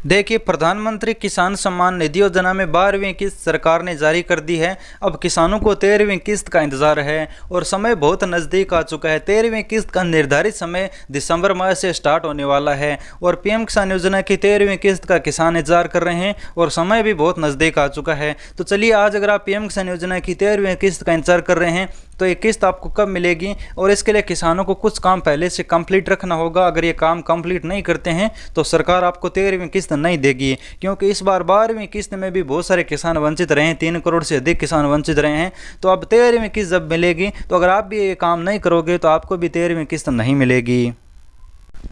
देखिए, प्रधानमंत्री किसान सम्मान निधि योजना में 12वीं किस्त सरकार ने जारी कर दी है। अब किसानों को 13वीं किस्त का इंतजार है और समय बहुत नज़दीक आ चुका है। 13वीं किस्त का निर्धारित समय दिसंबर माह से स्टार्ट होने वाला है और पीएम किसान योजना की 13वीं किस्त का किसान इंतजार कर रहे हैं और समय भी बहुत नज़दीक आ चुका है। तो चलिए, आज अगर आप पीएम किसान योजना की 13वीं किस्त का इंतजार कर रहे हैं तो ये किस्त आपको कब मिलेगी, और इसके लिए किसानों को कुछ काम पहले से कंप्लीट रखना होगा। अगर ये काम कंप्लीट नहीं करते हैं तो सरकार आपको 13वीं किस्त नहीं देगी, क्योंकि इस बार 12वीं किस्त में भी बहुत सारे किसान वंचित रहे हैं। 3 करोड़ से अधिक किसान वंचित रहे हैं। तो अब 13वीं किस्त जब मिलेगी तो अगर आप भी ये काम नहीं करोगे तो आपको भी 13वीं किस्त नहीं मिलेगी।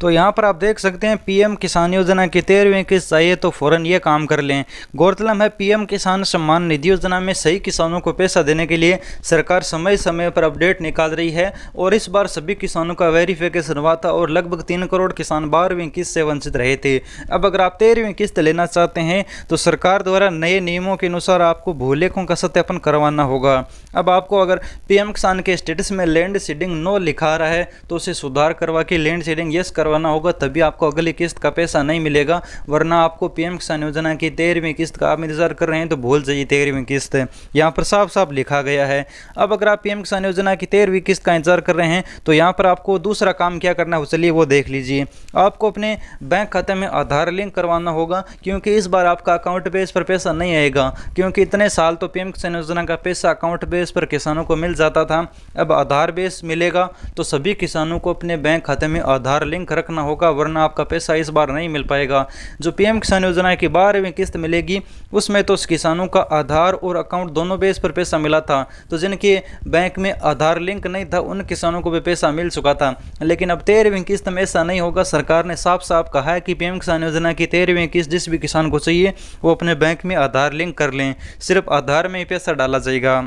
तो यहाँ पर आप देख सकते हैं, पीएम किसान योजना की 13वीं किस्त चाहिए तो फ़ौरन ये काम कर लें। गौरतलब है, पीएम किसान सम्मान निधि योजना में सही किसानों को पैसा देने के लिए सरकार समय समय पर अपडेट निकाल रही है और इस बार सभी किसानों का वेरिफिकेशन हुआ था और लगभग 3 करोड़ किसान 12वीं किस्त से वंचित रहे थे। अब अगर आप 13वीं किस्त लेना चाहते हैं तो सरकार द्वारा नए नियमों के अनुसार आपको भूलेखों का सत्यापन करवाना होगा। अब आपको अगर पीएम किसान के स्टेटस में लैंड सीडिंग नो लिखा रहा है तो उसे सुधार करवा के लैंड सीडिंग यस करवाना होगा, तभी आपको अगली किस्त का पैसा नहीं मिलेगा। वरना आपको पीएम किसान योजना की 13वीं किस्त का आप इंतजार कर रहे हैं तो भूल जाइए, 13वीं किस्त यहाँ पर साफ साफ लिखा गया है। अब अगर आप पीएम किसान योजना की 13वीं किस्त का इंतजार कर रहे हैं तो यहाँ पर आपको दूसरा काम क्या करना है, चलिए वो देख लीजिए। आपको अपने बैंक खाते में आधार लिंक करवाना होगा, क्योंकि इस बार आपका अकाउंट बेस पर पैसा नहीं आएगा, क्योंकि इतने साल तो पीएम किसान योजना का पैसा अकाउंट बेस पर किसानों को मिल जाता था। अब आधार बेस मिलेगा तो सभी किसानों को अपने बैंक खाते में आधार लिंक रखना होगा, वरना आपका पैसा इस बार नहीं मिल पाएगा। जो पीएम किसान योजना की 12वीं किस्त मिलेगी उसमें तो किसानों का आधार और अकाउंट दोनों बेस पर पैसा मिला था, तो जिनके बैंक में आधार लिंक नहीं था उन किसानों को भी पैसा मिल चुका था। लेकिन अब 13वीं किस्त में ऐसा नहीं होगा। सरकार ने साफ साफ कहा है कि पीएम किसान योजना की 13वीं किस्त जिस भी किसान को चाहिए वो अपने बैंक में आधार लिंक कर लें, सिर्फ आधार में ही पैसा डाला जाएगा।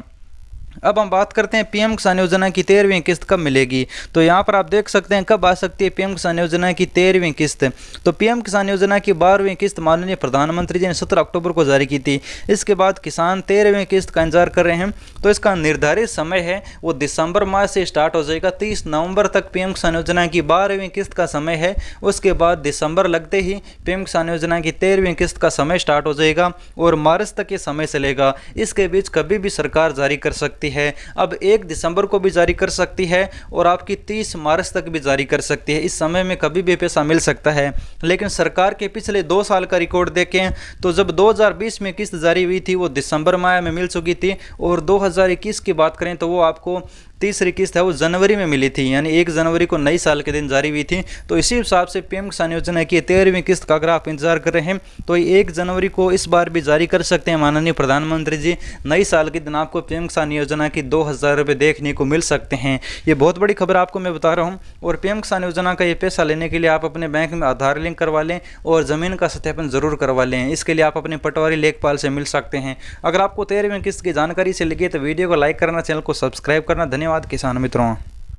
अब हम बात करते हैं पीएम किसान योजना की 13वीं किस्त कब मिलेगी। तो यहाँ पर आप देख सकते हैं कब आ सकती है पीएम किसान योजना की 13वीं किस्त। तो पीएम किसान योजना की 12वीं किस्त माननीय प्रधानमंत्री जी ने 17 अक्टूबर को जारी की थी। इसके बाद किसान 13वीं किस्त का इंतजार कर रहे हैं, तो इसका निर्धारित समय है वो दिसंबर माह से स्टार्ट हो जाएगा। 30 नवंबर तक पीएम किसान योजना की 12वीं किस्त का समय है। उसके बाद दिसंबर लगते ही पीएम किसान योजना की 13वीं किस्त का समय स्टार्ट हो जाएगा और मार्च तक ये समय चलेगा। इसके बीच कभी भी सरकार जारी कर सकती है। अब 1 दिसंबर को भी जारी कर सकती है और आपकी 30 मार्च तक भी जारी कर सकती है। इस समय में कभी भी पैसा मिल सकता है। लेकिन सरकार के पिछले 2 साल का रिकॉर्ड देखें तो जब 2020 में किस्त जारी हुई थी वो दिसंबर माह में मिल चुकी थी, और 2021 की बात करें तो वो आपको तीसरी किस्त है वो जनवरी में मिली थी, यानी 1 जनवरी को नई साल के दिन जारी हुई थी। तो इसी हिसाब से पीएम किसान योजना की 13वीं किस्त का अगर आप इंतजार कर रहे हैं तो 1 जनवरी को इस बार भी जारी कर सकते हैं माननीय प्रधानमंत्री जी। नई साल के दिन आपको पीएम किसान योजना की 2000 रुपये देखने को मिल सकते हैं। ये बहुत बड़ी खबर आपको मैं बता रहा हूँ। और पीएम किसान योजना का ये पैसा लेने के लिए आप अपने बैंक में आधार लिंक करवा लें और ज़मीन का सत्यापन जरूर करवा लें। इसके लिए आप अपने पटवारी लेखपाल से मिल सकते हैं। अगर आपको 13वीं किस्त की जानकारी से लगी तो वीडियो को लाइक करना, चैनल को सब्सक्राइब करना। धन्यवाद किसान मित्रों।